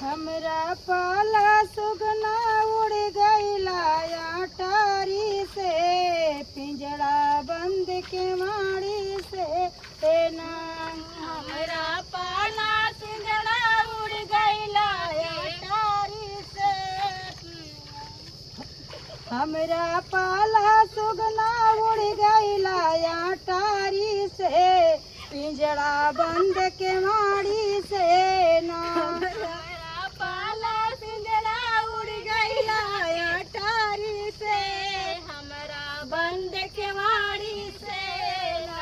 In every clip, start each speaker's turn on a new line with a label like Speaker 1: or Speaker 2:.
Speaker 1: हमरा पाला सुगना उड़ गईला अटारी से, पिंजड़ा बंद के माड़ी से ना।
Speaker 2: हमरा पाला सुगना उड़ गईला अटारी से,
Speaker 1: हमरा पाला सुगना उड़ गईला अटारी से, पिंजड़ा बंद के माड़ी से ना।
Speaker 2: हमरा पाला सुगना उड़ गईला अटारी से, हमरा बंद के माड़ी से ना।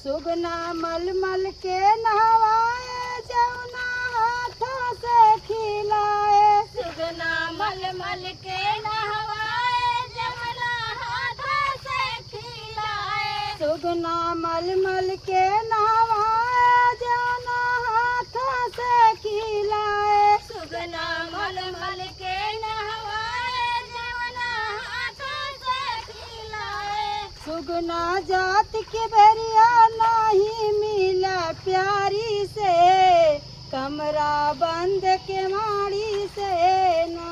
Speaker 1: सुगना मलमल के नहवाए, जौना हाथों से खिलाए।
Speaker 2: सुगना मलमल के नहवाए, जौना हाथों से खिलाए।
Speaker 1: सुगना मलमल के नहवाए, जौना हाथों से खिलाए।
Speaker 2: सुगना मलमल के नहवाए, जौना हाथों से खिलाए।
Speaker 1: सुगना जात के बेरिया नहीं मिला प्यारी से, कमरा बंद के माड़ी से ना।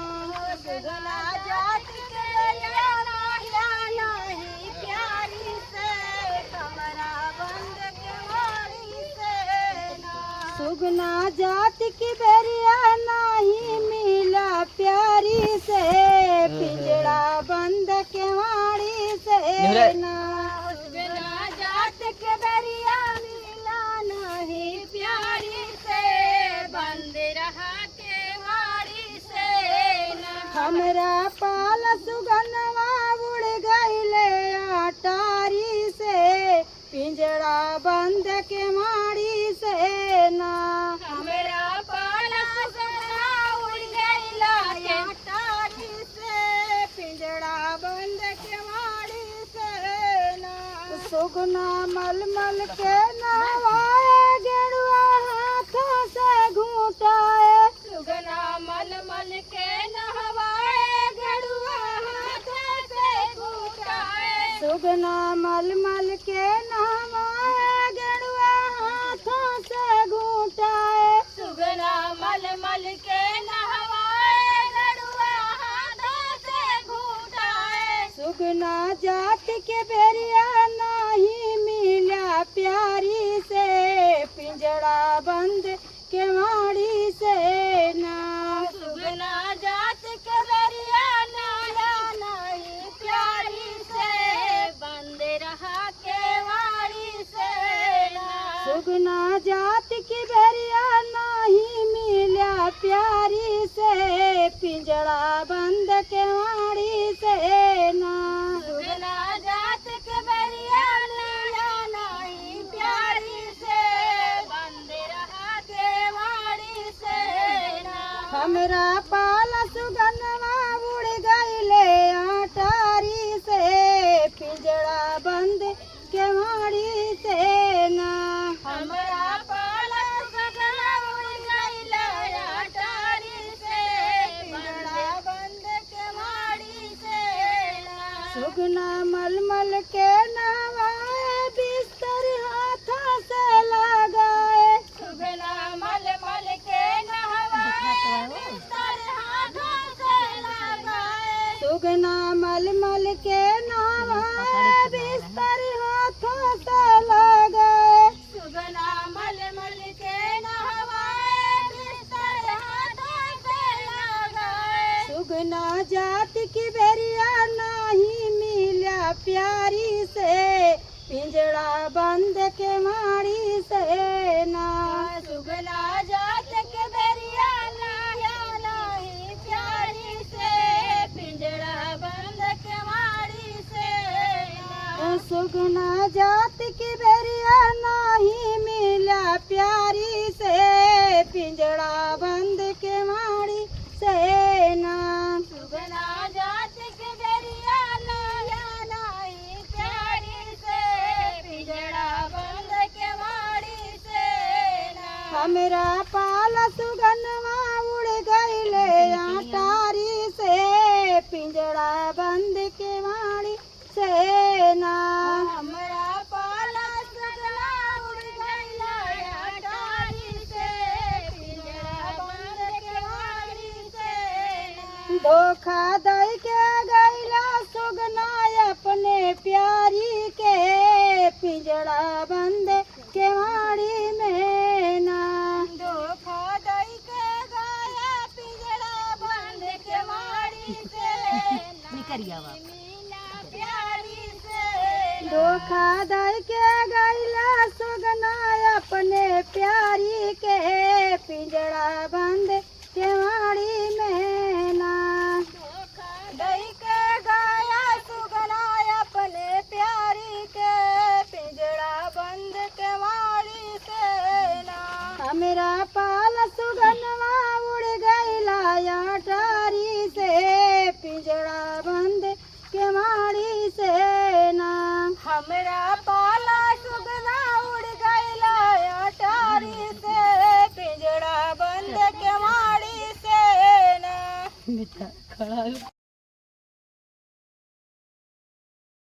Speaker 2: सुगना जात के बेरिया नहीं प्यारी से, कमरा बंद के माड़ी से ना।
Speaker 1: सुगना जात की बेरिया नहीं मिला प्यारी से, पिंजड़ा बंद के माड़ी से ना।
Speaker 2: सुगना जात के बेरिया मिला नहीं प्यारी से, बंद रहा के माड़ी से ना।
Speaker 1: हमरा पाल सुगनवा उड़ गईले अटारी से, पिंजड़ा बंद के माड़ी से ना।
Speaker 2: हमरा पाला सुगना उड़ गईला अटारी से,
Speaker 1: पिंजड़ा बंद के माड़ी से ना। सुगना मलमल के नहवाए, गेरुआ हाथों से घूटाए।
Speaker 2: सुगना मलमल के नहवाए, गेरुआ हाथों से घूटाए।
Speaker 1: सुगना मलमल के नहवाए, गेरुआ हाथों से घूटाए।
Speaker 2: सुगना मलमल के नहवाए, गेरुआ हाथों से घूटाए।
Speaker 1: सुगना जात के बेरिया नहीं मिला प्यारी से, पिंजड़ा बंद के माड़ी से ना।
Speaker 2: सुगना जात के बेरिया नहीं प्यारी से, बंद रहा के वाड़ी से ना।
Speaker 1: सुगना जात की बेरिया नहीं मिला प्यारी से, पिंजड़ा बंद के माड़ी से ना।
Speaker 2: सुगना जात के बेरिया नहीं प्यारी से, बंद रहा के वाड़ी से ना।
Speaker 1: हमरा पाला सुगनवा उड़ गईले अटारी से, पिंजड़ा बंद के माड़ी से ना।
Speaker 2: हमरा पाला सुगना उड़ गईला अटारी से, पिंजड़ा बंद के माड़ी से ना।
Speaker 1: सुगना मलमल के नहवाए, बिस्तर हाथों से लगाए।
Speaker 2: सुगना मलमल के नहवाए, बिस्तर हाथों से लगाए।
Speaker 1: सुगना मलमल के नहवाए, बिस्तर हाथों से लगाए।
Speaker 2: सुगना मलमल के नहवाए, बिस्तर हाथों से लगाए।
Speaker 1: सुगना जात की बेरिया नहीं मिला प्यारी से, पिंजड़ा बंद के माड़ी से ना।
Speaker 2: सुगना जात के बेरिया नहीं प्यारी से, पिंजड़ा बंद के माड़ी से ना।
Speaker 1: सुगना जात की बेरिया नहीं मिला प्यारी से, पिंजड़ा बंद के माड़ी से ना।
Speaker 2: सुगना जात के बेरिया नहीं प्यारी से, पिंजड़ा बंद के माड़ी से ना।
Speaker 1: हमरा पाला सुगनवा उड़ गईले अटारी से, पिंजड़ा बंद के माड़ी से ना।
Speaker 2: हमरा पाला सुगना उड़ गईला अटारी
Speaker 1: दई के गैला सुगना अपने प्यारी के पिंजड़ा बंद केवाड़ी में ना।
Speaker 2: धोखा दई के गया पिंजड़ा बंद केवाड़ी से मीना प्यारी से।
Speaker 1: धोखा दई के गैला सुगना अपने प्यारी के पिंजड़ा बंद केवाड़ी में ना।
Speaker 2: धोखा दई के गया सुगना अपने प्यारी के पिंजड़ा बंद केवाड़ी से ना।
Speaker 1: हमरा पाल सुगनवा उड़ गईला अटारी से पिंजड़ा बंद केवाड़ी से ना।
Speaker 2: हमरा पाला सुगना उड़ गईला अटारी से पिंजड़ा बंद केवाड़ी से ना।